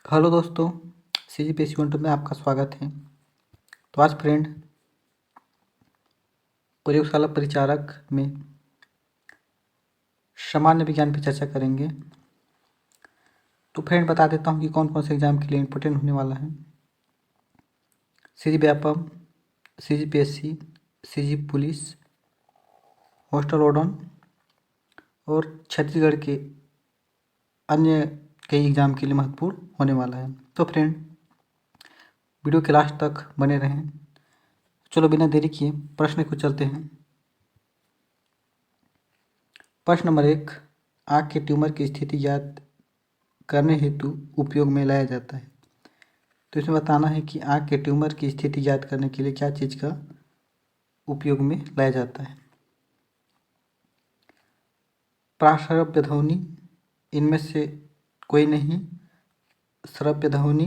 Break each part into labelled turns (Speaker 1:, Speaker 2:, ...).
Speaker 1: Hello दोस्तों, CGPSC YouTube में आपका स्वागत है। तो आज फ्रेंड प्रयोगशाला परिचारक में सामान्य विज्ञान पर चर्चा करेंगे। तो फ्रेंड बता देता हूँ कि कौन कौन से एग्जाम के लिए इम्पोर्टेंट होने वाला है। CG Vyapam, CGPSC, CG police, hostel warden और छत्तीसगढ़ के अन्य कई एग्जाम के लिए महत्वपूर्ण होने वाला है। तो फ्रेंड वीडियो के लास्ट तक बने रहें। चलो बिना देरी किए प्रश्न को चलते हैं। प्रश्न नंबर 1, आँख के ट्यूमर की स्थिति ज्ञात करने हेतु उपयोग में लाया जाता है। तो इसमें बताना है कि आँख के ट्यूमर की स्थिति ज्ञात करने के लिए क्या चीज़ का उपयोग में लाया जाता है। प्राश्रव्य ध्वनि, इनमें से कोई नहीं। श्रव्य ध्वनि,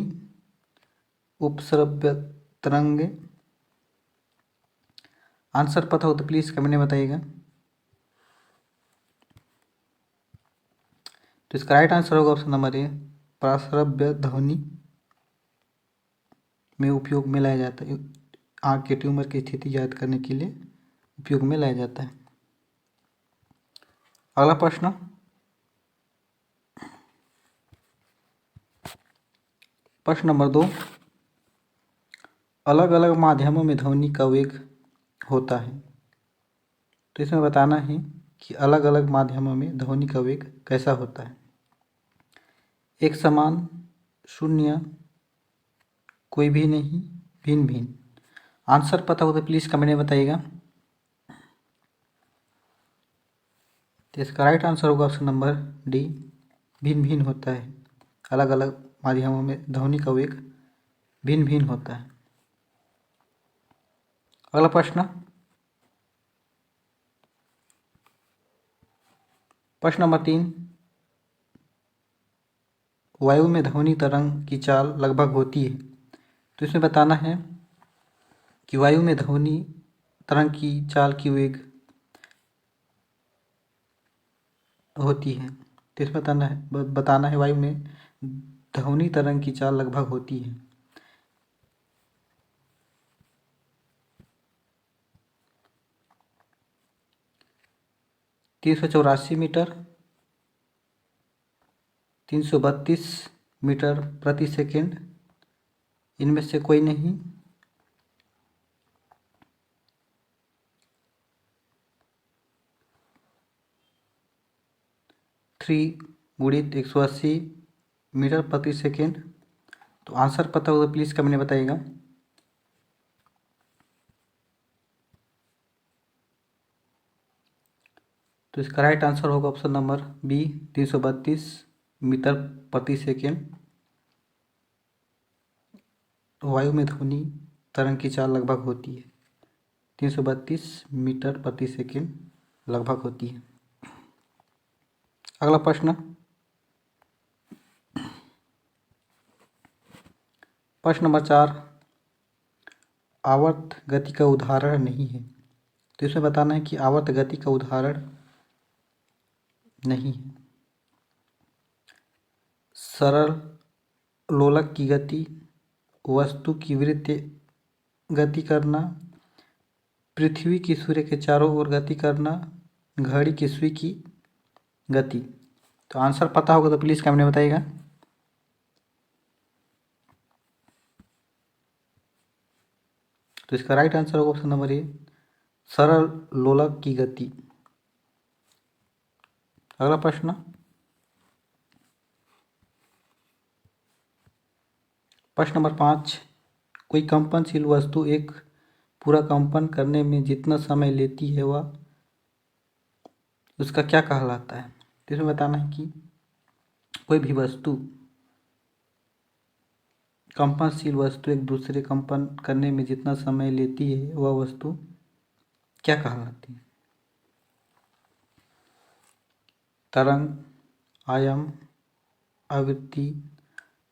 Speaker 1: उपश्रव्य तरंगे। आंसर पता हो तो प्लीज़ कमेंट में बताइएगा। तो इसका राइट आंसर होगा ऑप्शन नंबर ए, प्राश्रव्य ध्वनि में उपयोग में लाया जाता है। आँख के ट्यूमर की स्थिति ज्ञात करने के लिए उपयोग में लाया जाता है। अगला प्रश्न, प्रश्न नंबर 2, अलग अलग माध्यमों में ध्वनि का वेग होता है। तो इसमें बताना है कि अलग अलग माध्यमों में ध्वनि का वेग कैसा होता है। एक समान, शून्य, कोई भी नहीं, भिन्न भिन्न। आंसर पता हो तो प्लीज़ कमेंट में बताइएगा। तो इसका राइट आंसर होगा ऑप्शन नंबर डी, भिन्न भिन्न होता है। अलग अलग माध्यमों में ध्वनि का वेग भिन्न भिन्न होता है। अगला प्रश्न, प्रश्न नंबर 3, वायु में ध्वनि तरंग की चाल लगभग होती है। तो इसमें बताना है कि वायु में ध्वनि तरंग की चाल की वेग होती है। तो इसमें बताना है वायु में ध्वनि तरंग की चाल लगभग होती है। मीटर, 332 मीटर प्रति सेकेंड, इनमें से कोई नहीं। 3 × 180 मीटर प्रति सेकेंड। तो आंसर पता हो तो प्लीज़ कमेंट में बताइएगा। तो इसका राइट आंसर होगा ऑप्शन नंबर बी, 332 मीटर प्रति सेकेंड। वायु में ध्वनि तरंग की चाल लगभग होती है 332 मीटर प्रति सेकेंड लगभग होती है। अगला प्रश्न, प्रश्न नंबर 4, आवर्त गति का उदाहरण नहीं है। तो इसमें बताना है कि आवर्त गति का उदाहरण नहीं है। सरल लोलक की गति, वस्तु की वृत्तीय गति करना, पृथ्वी की सूर्य के चारों ओर गति करना, घड़ी की सुई की गति। तो आंसर पता होगा तो प्लीज़ कमेंट में बताइएगा। तो इसका राइट आंसर होगा ऑप्शन नंबर ए, सरल लोलक की गति। अगला प्रश्न, प्रश्न नंबर 5, कोई कंपनशील वस्तु एक पूरा कंपन करने में जितना समय लेती है वह उसका क्या कहलाता है। तो इसमें बताना है कि कोई भी वस्तु, कंपनशील वस्तु एक दूसरे कंपन करने में जितना समय लेती है वह वस्तु क्या कहलाती है। तरंग, आयाम, आवृत्ति,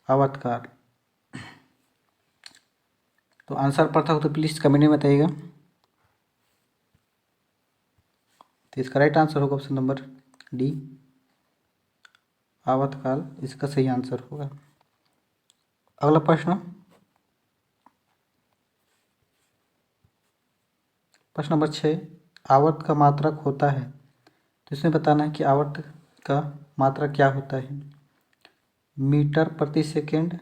Speaker 1: आवर्तकाल। तो आंसर पता हो तो प्लीज़ कमेंट में बताइएगा। तो इसका राइट आंसर होगा ऑप्शन नंबर डी, आवर्तकाल इसका सही आंसर होगा। अगला प्रश्न, प्रश्न नंबर 6, आवर्त का मात्रक होता है। तो इसमें बताना है कि आवर्त का मात्रक क्या होता है। मीटर प्रति सेकेंड,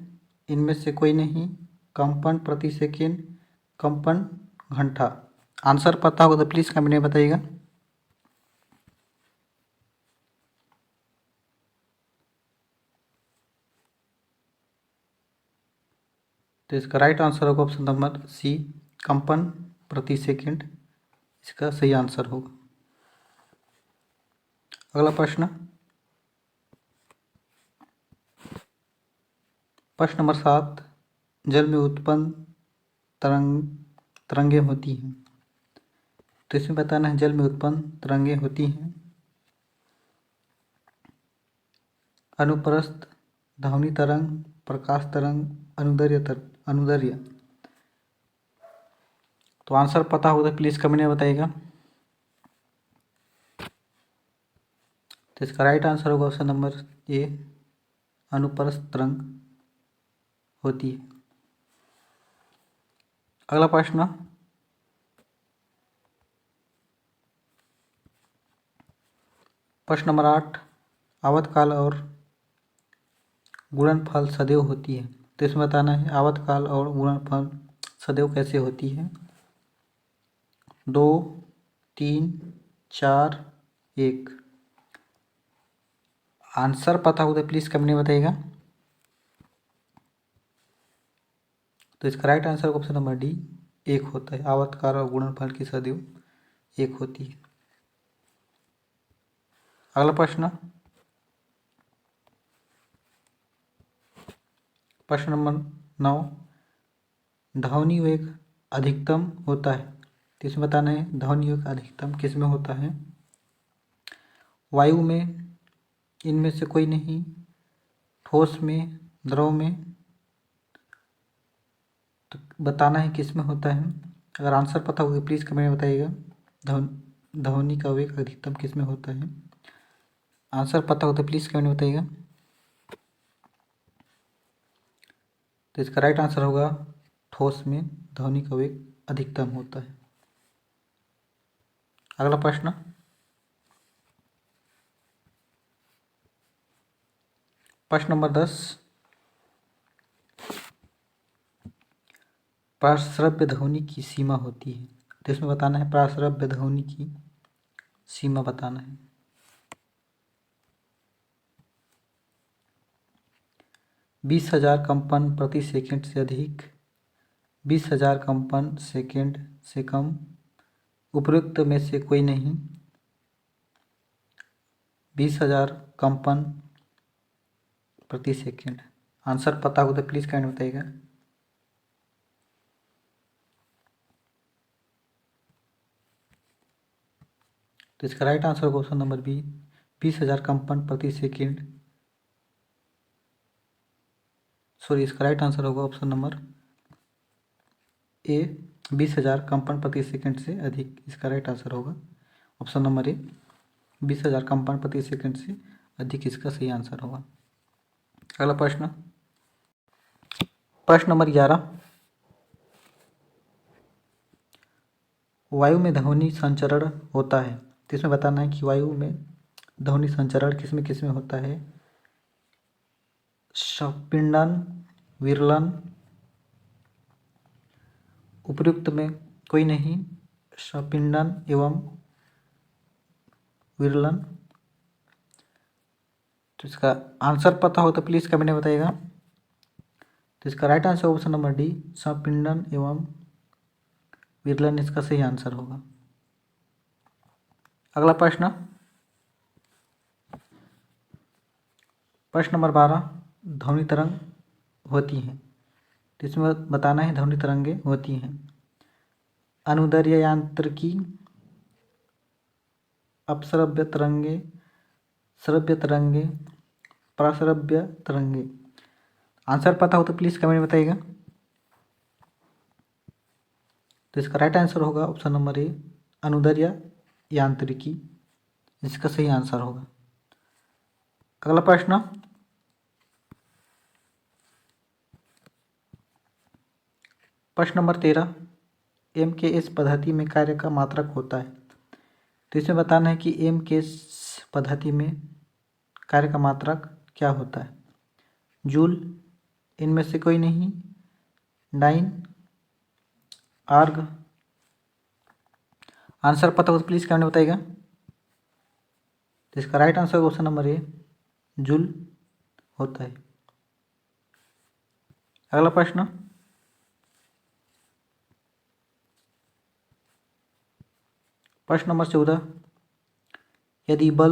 Speaker 1: इनमें से कोई नहीं, कंपन प्रति सेकेंड, कंपन घंटा। आंसर पता होगा तो प्लीज़ कमेंट में बताइएगा। तो इसका राइट आंसर होगा ऑप्शन नंबर सी, कंपन प्रति सेकेंड इसका सही आंसर होगा। अगला प्रश्न, प्रश्न नंबर 7, जल में उत्पन्न तरंगें होती हैं। तो इसमें बताना है जल में उत्पन्न तरंगें होती हैं अनुप्रस्थ, ध्वनि तरंग, प्रकाश तरंग, अनुदैर्ध्य। तो आंसर पता होगा तो प्लीज़ कमेंट में बताइएगा। तो इसका राइट आंसर होगा ऑप्शन नंबर ए, अनुप्रस्थ तरंग होती है। अगला प्रश्न, प्रश्न नंबर 8, आवर्तकाल और गुणनफल सदैव होती है। तो इसमें बताना है आवर्तकाल और गुणनफल सदैव कैसे होती है। 2, 3, 4, 1। आंसर पता हो तो प्लीज़ कमेंट में बताइएगा। तो इसका right answer option number D, 1 होता है। आवर्तकाल और गुणनफल की सदैव 1 होती है। अगला प्रश्न, प्रश्न नंबर 9, ध्वनि वेग अधिकतम होता है। तो इसमें बताना है ध्वनि वेग अधिकतम किस में होता है। वायु में, इनमें से कोई नहीं, ठोस में, द्रव में। तो बताना है किस में होता है। अगर आंसर पता होगा प्लीज़ कमेंट में बताइएगा। ध्वनि का वेग अधिकतम किस में होता है। आंसर पता हो तो प्लीज़ कमेंट में बताइएगा। तो इसका राइट आंसर होगा ठोस में ध्वनि का वेग अधिकतम होता है। अगला प्रश्न, प्रश्न नंबर 10, प्राश्रव्य ध्वनि की सीमा होती है। तो इसमें बताना है प्राश्रव्य ध्वनि की सीमा बताना है। 20,000 कंपन प्रति सेकंड से अधिक, 20,000 कंपन सेकंड से कम, उपरोक्त में से कोई नहीं, 20,000 कंपन प्रति सेकंड। आंसर पता हो तो प्लीज़ कमेंट बताइएगा। तो इसका राइट आंसर होगा ऑप्शन नंबर बी, 20,000 कंपन प्रति सेकंड। सॉरी, इसका राइट आंसर होगा ऑप्शन नंबर ए, 20,000 कंपन प्रति सेकंड से अधिक। इसका राइट आंसर होगा ऑप्शन नंबर ए, 20,000 कंपन प्रति सेकंड से अधिक इसका सही आंसर होगा। अगला प्रश्न, प्रश्न नंबर 11, वायु में ध्वनि संचरण होता है। तो इसमें बताना है कि वायु में ध्वनि संचरण किस में होता है। संपीड़न, विरलन, उपयुक्त में कोई नहीं, संपीड़न एवं विरलन। तो इसका आंसर पता हो तो प्लीज़ कमेंट में बताइएगा। तो इसका right answer option number D, संपीड़न एवं विरलन इसका सही आंसर होगा। अगला प्रश्न, प्रश्न नंबर 12, ध्वनि तरंग होती हैं। तो इसमें बताना है ध्वनि तरंगें होती हैं। अनुदैर्ध्य यांत्रिकी, अपश्रव्य तरंगे, श्रव्य तरंगे, प्रश्रव्य तरंगे। आंसर पता हो तो प्लीज़ कमेंट में बताइएगा। तो इसका राइट आंसर होगा ऑप्शन नंबर ए, अनुदैर्ध्य यांत्रिकी इसका सही आंसर होगा। अगला प्रश्न, प्रश्न नंबर 13, एम के एस पद्धति में कार्य का मात्रक होता है। तो इसमें बताना है कि एम के एस पद्धति में कार्य का मात्रक क्या होता है। जूल, इनमें से कोई नहीं, डाइन, आर्ग। आंसर पता हो तो प्लीज़ कमेंट में बताइएगा। तो इसका right answer option number A, joule होता है। अगला प्रश्न, प्रश्न नंबर 14, यदि बल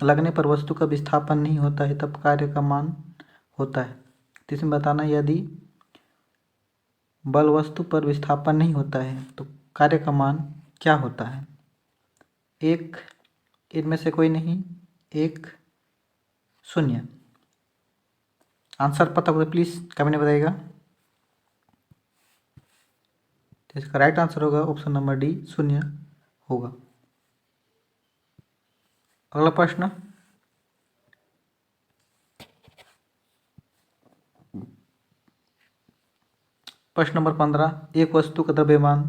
Speaker 1: लगने पर वस्तु का विस्थापन नहीं होता है तब कार्य का मान होता है। तो इसमें बताना, यदि बल वस्तु पर विस्थापन नहीं होता है तो कार्य का मान क्या होता है। एक, इनमें से कोई नहीं, एक, शून्य। आंसर पता हो तो प्लीज़ कमेंट में बताइएगा। तो इसका राइट आंसर होगा ऑप्शन नंबर डी, शून्य होगा। अगला प्रश्न, प्रश्न नंबर 15, एक वस्तु का द्रव्यमान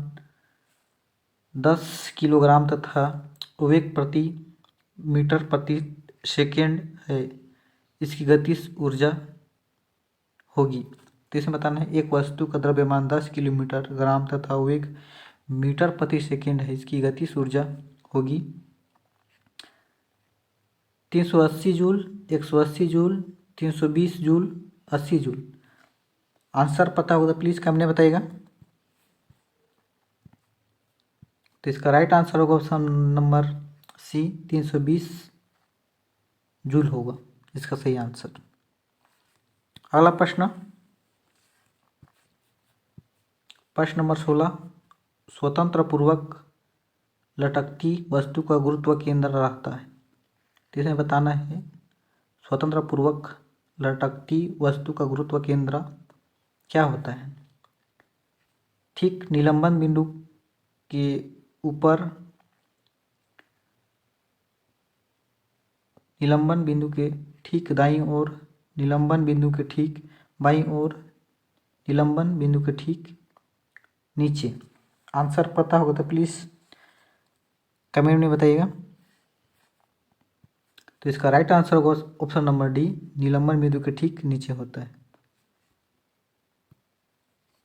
Speaker 1: 10 किलोग्राम तथा वेग प्रति मीटर प्रति सेकेंड है, इसकी गतिज ऊर्जा होगी। तो इसमें बताना है, एक वस्तु का द्रव्यमान 10 किलोमीटर ग्राम तथा वेग मीटर प्रति सेकेंड है, इसकी गतिज ऊर्जा होगी 380 joule, 180 joule, 320 joule, 80 joule. Answer पता होगा तो प्लीज़ कमेंट में बताइएगा। तो इसका राइट आंसर होगा ऑप्शन नंबर सी, 320 जूल होगा इसका सही आंसर। अगला प्रश्न, प्रश्न नंबर 16, स्वतंत्र पूर्वक लटकती वस्तु का गुरुत्व केंद्र रहता है। तो इसमें बताना है, स्वतंत्र पूर्वक लटकती वस्तु का गुरुत्व केंद्र क्या होता है। ठीक निलंबन बिंदु के ऊपर, निलंबन बिंदु के ठीक दाईं ओर, निलंबन बिंदु के ठीक बाईं ओर, निलंबन बिंदु के ठीक नीचे। आंसर पता होगा तो प्लीज़ कमेंट में बताइएगा। तो इसका राइट आंसर होगा ऑप्शन नंबर डी, निलंबन बिंदु के ठीक नीचे होता है।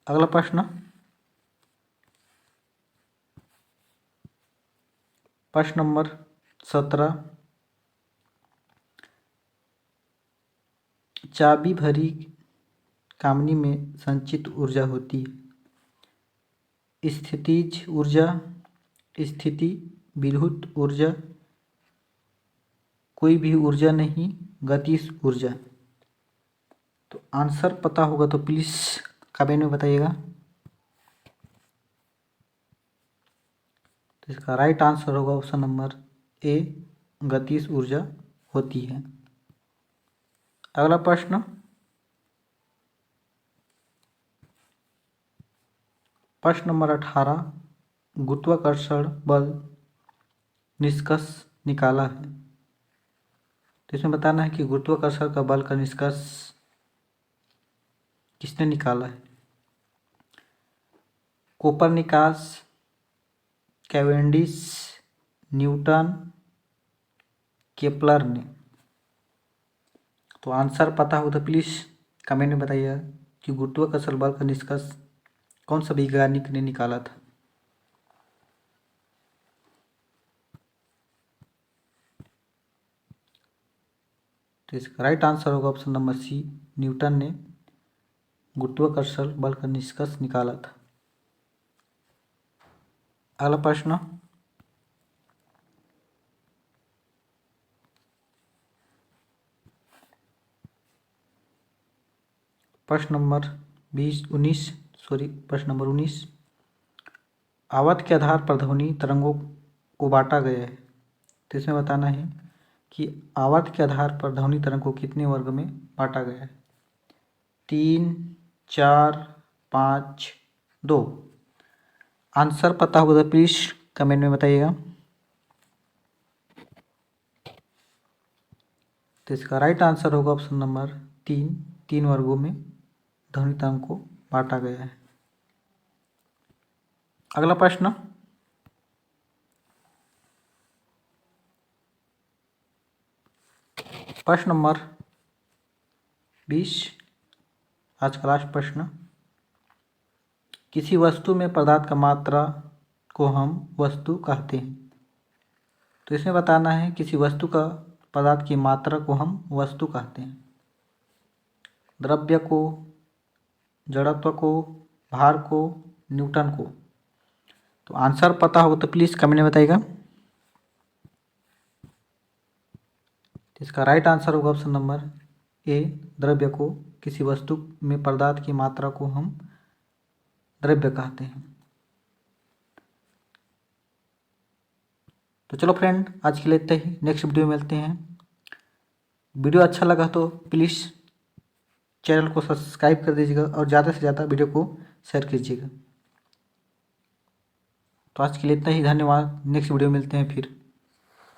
Speaker 1: अगला प्रश्न, प्रश्न नंबर 17, चाबी भरी कामनी में संचित ऊर्जा होती है। स्थितिज ऊर्जा, स्थिति विद्युत ऊर्जा, कोई भी ऊर्जा नहीं, गतिज ऊर्जा। तो आंसर पता होगा तो प्लीज़ कमेंट में बताइएगा। तो इसका राइट आंसर होगा ऑप्शन नंबर ए, गतिज ऊर्जा होती है। अगला प्रश्न, प्रश्न नंबर 18, गुरुत्वाकर्षण बल निष्कर्ष निकाला है। तो इसमें बताना है कि गुरुत्वाकर्षण का बल का निष्कर्ष किसने निकाला है। कोपरनिकस, कैवेंडिश, न्यूटन, केपलर ने। तो आंसर पता हो तो प्लीज़ कमेंट में बताइए कि गुरुत्वाकर्षण बल का निष्कर्ष कौन सा वैज्ञानिक ने निकाला था। तो इसका राइट आंसर होगा ऑप्शन नंबर सी, न्यूटन ने गुरुत्वाकर्षण बल का निष्कर्ष निकाला था। अगला प्रश्न, प्रश्न नंबर 19, आवर्त के आधार पर ध्वनि तरंगों को बांटा गया है। तो इसमें बताना है कि आवर्त के आधार पर ध्वनि तरंग को कितने वर्ग में बांटा गया है। 3, 4, 5, 2। आंसर पता होगा तो प्लीज़ कमेंट में बताइएगा। तो इसका राइट आंसर होगा ऑप्शन नंबर 3, 3 वर्गों में ध्वनि तरंग को बांटा गया है। अगला प्रश्न, प्रश्न नंबर 20, आज का लास्ट प्रश्न। किसी वस्तु में पदार्थ का मात्रा को हम वस्तु कहते हैं। तो इसमें बताना है किसी वस्तु का पदार्थ की मात्रा को हम वस्तु कहते हैं। द्रव्य को, जड़त्व को, भार को, न्यूटन को। तो आंसर पता होगा तो प्लीज़ कमेंट में बताइएगा। इसका राइट आंसर होगा ऑप्शन नंबर ए, द्रव्य को, किसी वस्तु में पदार्थ की मात्रा को हम द्रव्य कहते हैं। तो चलो फ्रेंड, आज के लिए इतना ही, नेक्स्ट वीडियो में मिलते हैं। वीडियो अच्छा लगा तो प्लीज़ चैनल को सब्सक्राइब कर दीजिएगा और ज़्यादा से ज़्यादा वीडियो को शेयर कीजिएगा। तो आज के लिए इतना ही, धन्यवाद। नेक्स्ट वीडियो में मिलते हैं फिर।